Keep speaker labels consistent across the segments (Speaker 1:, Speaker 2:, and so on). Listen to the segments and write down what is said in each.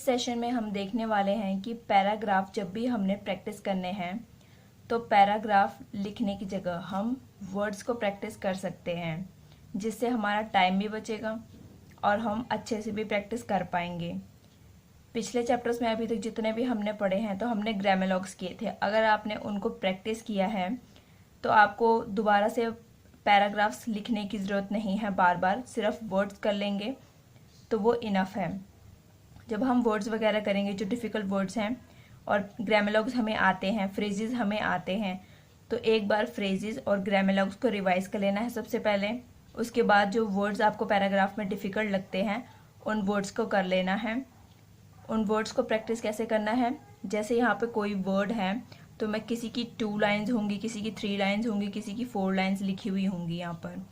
Speaker 1: इस सेशन में हम देखने वाले हैं कि पैराग्राफ जब भी हमने प्रैक्टिस करने हैं तो पैराग्राफ लिखने की जगह हम वर्ड्स को प्रैक्टिस कर सकते हैं, जिससे हमारा टाइम भी बचेगा और हम अच्छे से भी प्रैक्टिस कर पाएंगे। पिछले चैप्टर्स में अभी तक जितने भी हमने पढ़े हैं तो हमने ग्रामेलॉग्स किए थे। अगर आपने उनको प्रैक्टिस किया है तो आपको दोबारा से पैराग्राफ्स लिखने की ज़रूरत नहीं है, बार बार सिर्फ वर्ड्स कर लेंगे तो वो इनफ है। जब हम वर्ड्स वगैरह करेंगे जो डिफ़िकल्ट वर्ड्स हैं और ग्रामेलॉग्स हमें आते हैं, फ्रेजेस हमें आते हैं, तो एक बार फ्रेजेस और ग्रामेलॉग्स को रिवाइज कर लेना है सबसे पहले। उसके बाद जो वर्ड्स आपको पैराग्राफ में डिफ़िकल्ट लगते हैं उन वर्ड्स को कर लेना है। उन वर्ड्स को प्रैक्टिस कैसे करना है, जैसे यहाँ पे कोई वर्ड है तो मैं किसी की 2 लाइन्स होंगी, किसी की 3 लाइन्स होंगी, किसी की 4 लाइन्स लिखी हुई होंगी यहाँ पर।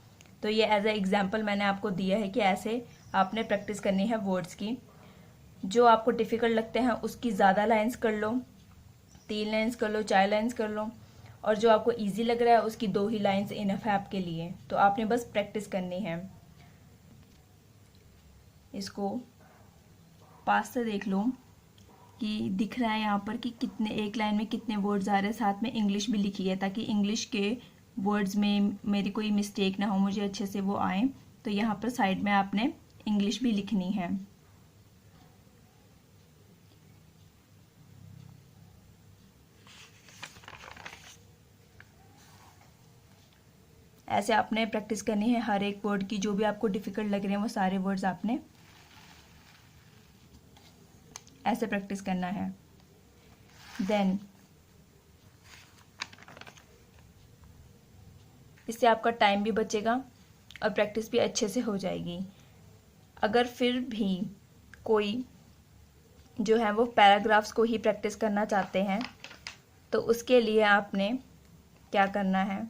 Speaker 1: तो ये एज ए एग्जाम्पल मैंने आपको दिया है कि ऐसे आपने प्रैक्टिस करनी है वर्ड्स की। जो आपको डिफ़िकल्ट लगते हैं उसकी ज़्यादा लाइन्स कर लो, 3 लाइन्स कर लो, 4 लाइन्स कर लो, और जो आपको ईजी लग रहा है उसकी 2 ही लाइन्स इनफ है आपके लिए। तो आपने बस प्रैक्टिस करनी है। इसको पास से देख लो कि दिख रहा है यहाँ पर कि कितने, एक लाइन में कितने वर्ड्स आ रहे हैं। साथ में इंग्लिश भी लिखी है ताकि इंग्लिश के वर्ड्स में मेरी कोई मिस्टेक ना हो, मुझे अच्छे से वो आए। तो यहाँ पर साइड में आपने इंग्लिश भी लिखनी है। ऐसे आपने प्रैक्टिस करनी है हर एक वर्ड की। जो भी आपको डिफ़िकल्ट लग रहे हैं वो सारे वर्ड्स आपने ऐसे प्रैक्टिस करना है। देन इससे आपका टाइम भी बचेगा और प्रैक्टिस भी अच्छे से हो जाएगी। अगर फिर भी कोई जो है वो पैराग्राफ्स को ही प्रैक्टिस करना चाहते हैं तो उसके लिए आपने क्या करना है,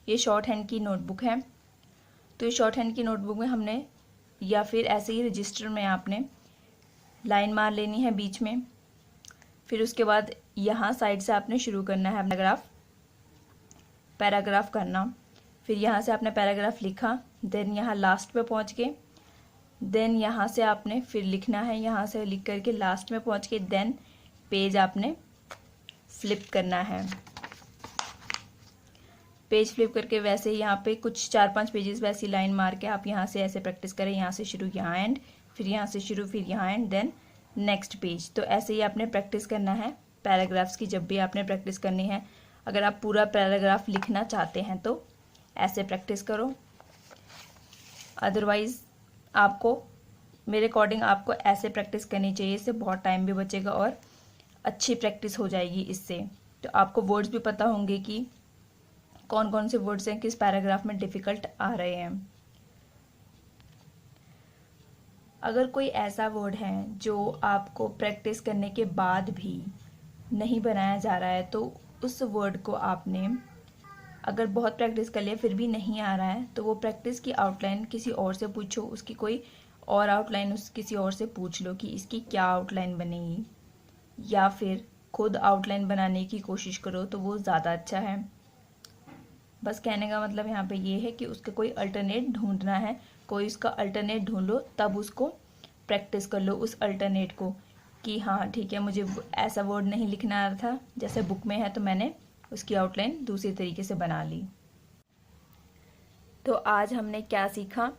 Speaker 1: ये शॉर्ट हैंड की नोटबुक है। तो ये शॉर्ट हैंड की नोटबुक में हमने या फिर ऐसे ही रजिस्टर में आपने लाइन मार लेनी है बीच में। फिर उसके बाद यहाँ साइड से आपने शुरू करना है पैराग्राफ करना। फिर यहाँ से आपने पैराग्राफ लिखा, देन यहाँ लास्ट पे पहुँच के देन यहाँ से आपने फिर लिखना है, यहाँ से लिख करके लास्ट में पहुँच के देन पेज आपने फ्लिप करना है। पेज फ्लिप करके वैसे ही यहाँ पे कुछ 4-5 पेजेस वैसी लाइन मार के आप यहाँ से ऐसे प्रैक्टिस करें। यहाँ से शुरू, यहाँ एंड, फिर यहाँ से शुरू, फिर यहाँ एंड, देन नेक्स्ट पेज। तो ऐसे ही आपने प्रैक्टिस करना है पैराग्राफ्स की। जब भी आपने प्रैक्टिस करनी है, अगर आप पूरा पैराग्राफ लिखना चाहते हैं तो ऐसे प्रैक्टिस करो। अदरवाइज़ आपको, मेरे अकॉर्डिंग आपको ऐसे प्रैक्टिस करनी चाहिए। इससे बहुत टाइम भी बचेगा और अच्छी प्रैक्टिस हो जाएगी इससे। तो आपको वर्ड्स भी पता होंगे कि कौन कौन से वर्ड्स हैं किस पैराग्राफ में डिफ़िकल्ट आ रहे हैं। अगर कोई ऐसा वर्ड है जो आपको प्रैक्टिस करने के बाद भी नहीं बनाया जा रहा है तो उस वर्ड को आपने, अगर बहुत प्रैक्टिस कर लिया फिर भी नहीं आ रहा है, तो वो प्रैक्टिस की आउटलाइन किसी और से पूछो, उसकी कोई और आउटलाइन किसी और से पूछ लो कि इसकी क्या आउटलाइन बनेगी, या फिर खुद आउटलाइन बनाने की कोशिश करो तो वो ज़्यादा अच्छा है। बस कहने का मतलब यहाँ पे ये है कि उसका कोई अल्टरनेट ढूंढना है, कोई उसका अल्टरनेट ढूंढ लो, तब उसको प्रैक्टिस कर लो उस अल्टरनेट को कि हाँ ठीक है, मुझे ऐसा वर्ड नहीं लिखना आ रहा था जैसे बुक में है, तो मैंने उसकी आउटलाइन दूसरी तरीके से बना ली। तो आज हमने क्या सीखा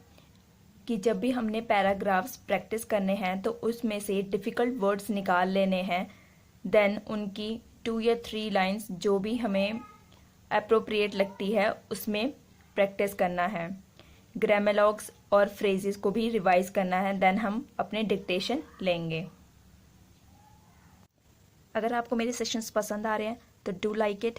Speaker 1: कि जब भी हमने पैराग्राफ्स प्रैक्टिस करने हैं तो उसमें से डिफ़िकल्ट वर्ड्स निकाल लेने हैं, देन उनकी 2 या 3 लाइन्स जो भी हमें अप्रोप्रिएट लगती है उसमें प्रैक्टिस करना है। ग्रामेलॉग्स और फ्रेजेस को भी रिवाइज करना है, देन हम अपने डिक्टेशन लेंगे। अगर आपको मेरे सेशंस पसंद आ रहे हैं तो डू लाइक इट,